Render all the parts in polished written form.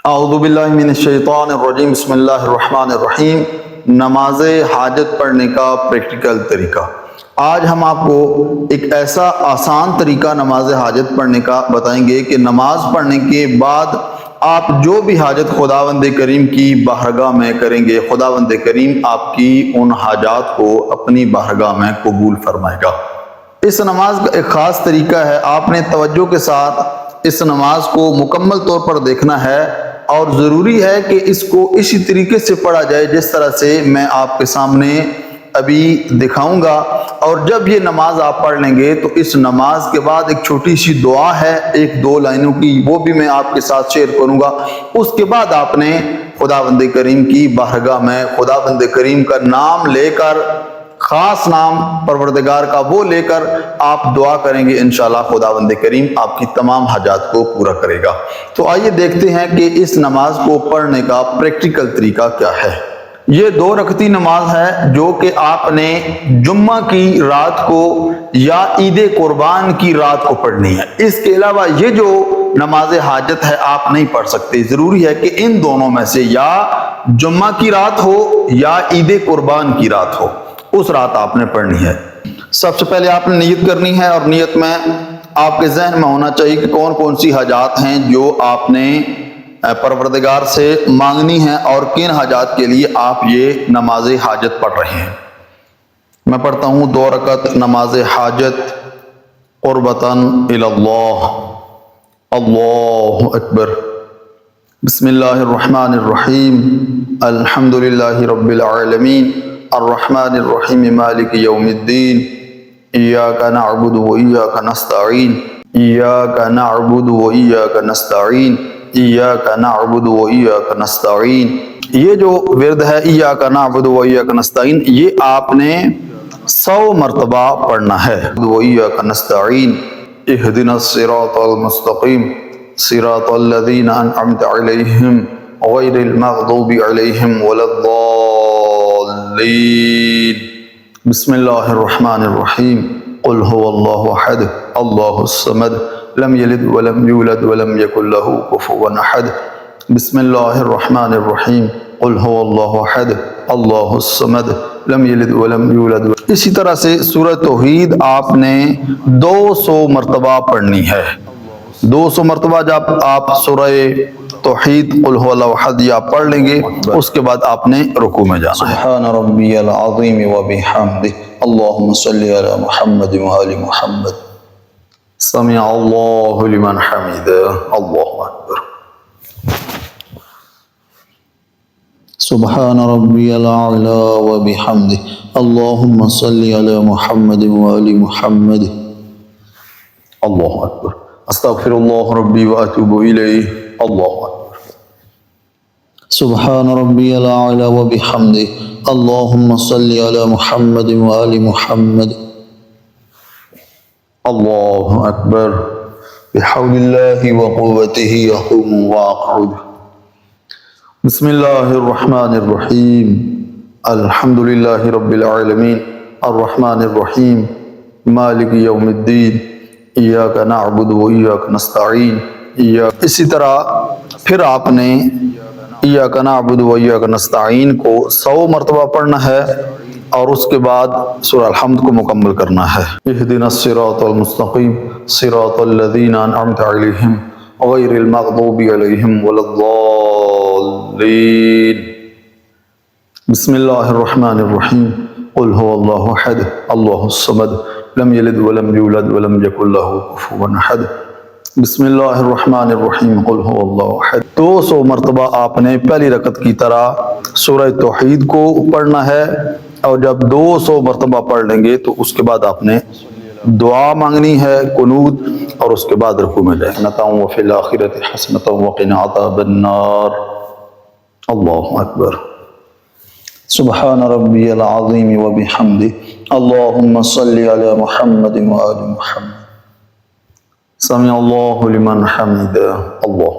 اعوذ باللہ من الشیطان الرجیم بسم اللہ الرحمن الرحیم۔ نماز حاجت پڑھنے کا پریکٹیکل طریقہ۔ آج ہم آپ کو ایک ایسا آسان طریقہ نماز حاجت پڑھنے کا بتائیں گے کہ نماز پڑھنے کے بعد آپ جو بھی حاجت خداوند کریم کی بارگاہ میں کریں گے، خداوند کریم آپ کی ان حاجات کو اپنی بارگاہ میں قبول فرمائے گا۔ اس نماز کا ایک خاص طریقہ ہے، آپ نے توجہ کے ساتھ اس نماز کو مکمل طور پر دیکھنا ہے اور ضروری ہے کہ اس کو اسی طریقے سے پڑھا جائے جس طرح سے میں آپ کے سامنے ابھی دکھاؤں گا۔ اور جب یہ نماز آپ پڑھ لیں گے تو اس نماز کے بعد ایک چھوٹی سی دعا ہے 1-2 لائنوں کی، وہ بھی میں آپ کے ساتھ شیئر کروں گا۔ اس کے بعد آپ نے خداوند کریم کی بارگاہ میں خداوند کریم کا نام لے کر، خاص نام پروردگار کا وہ لے کر آپ دعا کریں گے، انشاءاللہ خداوند کریم آپ کی تمام حاجات کو پورا کرے گا۔ تو آئیے دیکھتے ہیں کہ اس نماز کو پڑھنے کا پریکٹیکل طریقہ کیا ہے۔ یہ 2 رکعتی نماز ہے جو کہ آپ نے جمعہ کی رات کو یا عید قربان کی رات کو پڑھنی ہے۔ اس کے علاوہ یہ جو نماز حاجت ہے آپ نہیں پڑھ سکتے، ضروری ہے کہ ان دونوں میں سے یا جمعہ کی رات ہو یا عید قربان کی رات ہو، اس رات آپ نے پڑھنی ہے۔ سب سے پہلے آپ نے نیت کرنی ہے، اور نیت میں آپ کے ذہن میں ہونا چاہیے کہ کون کون سی حاجات ہیں جو آپ نے پروردگار سے مانگنی ہیں اور کن حاجات کے لیے آپ یہ نماز حاجت پڑھ رہے ہیں۔ میں پڑھتا ہوں 2 رکعت نماز حاجت قربتاً الی اللہ۔ اللہ اکبر۔ بسم اللہ الرحمن الرحیم۔ الحمدللہ رب العالمین الرحمن الرحیم مالک یوم الدین۔ ایاک نعبد و ایاک نستعین۔ ایاک نعبد و ایاک نستعین۔ ایاک نعبد و ایاک نستعین۔ یہ جو ورد ہے ایاک نعبد و ایاک نستعین، یہ آپ نے 100 مرتبہ پڑھنا ہے۔ و ایاک نستعین اہدنا الصراط المستقیم صراط الذین انعمت علیہم غیر المغضوب علیہم ولا الضالین۔ بسم اللہ الرحمن الرحیم۔ قل هو اللہ احد اللہ الصمد لم یلد ولم یولد ولم یکن له کفوا احد۔ بسم اللہ الرحمن الرحیم۔ قل هو اللہ احد اللہ الصمد لم یلد ولم یولد۔ اسی طرح سے سورہ توحید آپ نے 200 مرتبہ پڑھنی ہے۔ 200 مرتبہ جب آپ سورہ توحید قل هو اللہ احد یا پڑھ لیں گے، اس کے بعد آپ نے رکوع میں جانا ہے۔ سبحان ربی العظیم وبحمدہ اللہم صلی علی محمد وآل محمد۔ سمع اللہ لمن حمدہ۔ اللہ اکبر۔ سبحان ربی العلی وبحمدہ اللہم صلی علی محمد وآل محمد۔ اللہ اکبر۔ استغفر اللہ ربی واتوب الیہ۔ اللہ اکبر۔ سبحان ربی العلی وبحمدہ اللہم صلی علی محمد وآل محمد۔ اللہ اکبر۔ بحول اللہ وقوتہ اقوم واقعد۔ بسم اللہ الرحمن الرحیم۔ الحمدللہ رب العالمین الرحمن الرحیم مالک یوم الدین۔ ایاک نعبد و ایاک نستعین۔ اسی طرح پھر آپ نے ایاک نعبد و ایاک نستعین کو 100 مرتبہ پڑھنا ہے، اور اس کے بعد سورہ الحمد کو مکمل کرنا ہے۔ اہدنا الصراط المستقیم صراط الذین انعمت علیہم غیر المغضوب علیہم ولا الضالین۔ بسم اللہ الرحمن الرحیم۔ قل هو اللہ احد اللہ الصمد لم یلد ولم یولد ولم یکن له کفوا احد۔ بسم اللہ الرحمن الرحیم۔ قل هو اللہ احد۔ 200 مرتبہ آپ نے پہلی رکعت کی طرح سورہ توحید کو پڑھنا ہے، اور جب 200 مرتبہ پڑھ لیں گے تو اس کے بعد آپ نے دعا مانگنی ہے، قنوت، اور اس کے بعد رکوع میں جائیں۔ وفی الآخرۃ حسنۃ وقنا عذاب النار۔ اللہ اکبر۔ سبحان ربی العظیم وبحمدہ اللہم صلی علی محمد وآل محمد۔ سمع اللہ لمن حمدہ۔ اللہ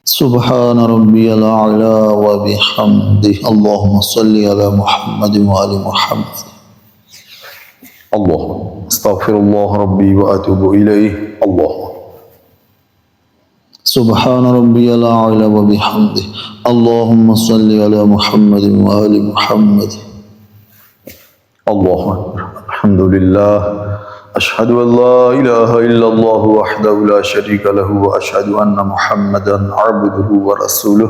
سبحان ربی العلی وبحمدہ اللہم صلی علی محمد وآل محمد۔ اللہ استغفر اللہ ربی واتوب الیہ۔ اللہ سبحان ربی الاعلی و بحمدہ اللہم صلی علی محمد و آل محمد اللہ اکبر الحمدللہ اشہد ان لا الہ الا اللہ وحدہ لا شریک لہ واشہد ان محمدا عبدہ ورسولہ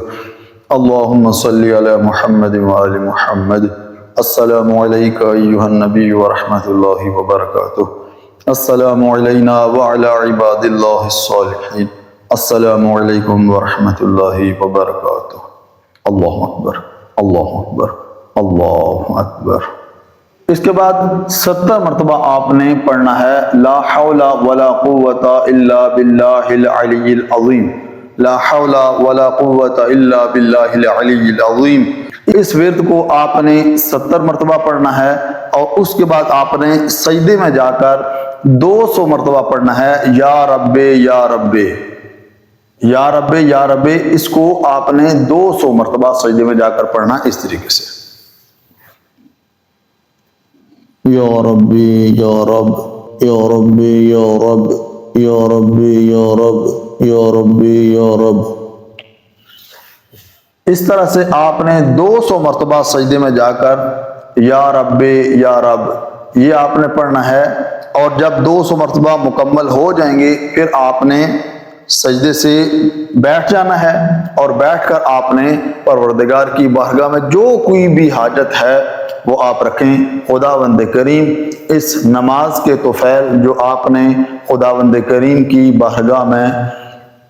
اللہم صلی علی محمد و آل محمد السلام علیکہ ایہا النبی ورحمۃ اللہ وبرکاتہ السلام علینا وعلی عباد اللہ الصالحین السلام علیکم ورحمۃ اللہ وبرکاتہ اللہ اکبر اللہ اکبر اللہ اکبر۔ اس کے بعد 70 مرتبہ آپ نے پڑھنا ہے لا حول ولا قوت الا باللہ العلی العظیم، لا حول ولا قوت الا باللہ العلی العظیم۔ اس ورد کو آپ نے 70 مرتبہ پڑھنا ہے اور اس کے بعد آپ نے سجدے میں جا کر 200 مرتبہ پڑھنا ہے یا رب یا رب یا رب یا رب۔ اس کو آپ نے 200 مرتبہ سجدے میں جا کر پڑھنا اس طریقے سے یا ربی یا رب یا ربی یا رب یا ربی یا رب یا ربی یا رب۔ اس طرح سے آپ نے 200 مرتبہ سجدے میں جا کر یا رب یا رب یہ آپ نے پڑھنا ہے، اور جب 200 مرتبہ مکمل ہو جائیں گے پھر آپ نے سجدے سے بیٹھ جانا ہے، اور بیٹھ کر آپ نے پروردگار کی بارگاہ میں جو کوئی بھی حاجت ہے وہ آپ رکھیں۔ خداوند کریم اس نماز کے طفیل جو آپ نے خداوند کریم کی بارگاہ میں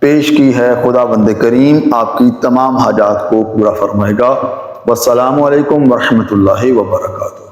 پیش کی ہے، خداوند کریم آپ کی تمام حاجات کو پورا فرمائے گا۔ والسلام علیکم ورحمۃ اللہ وبرکاتہ۔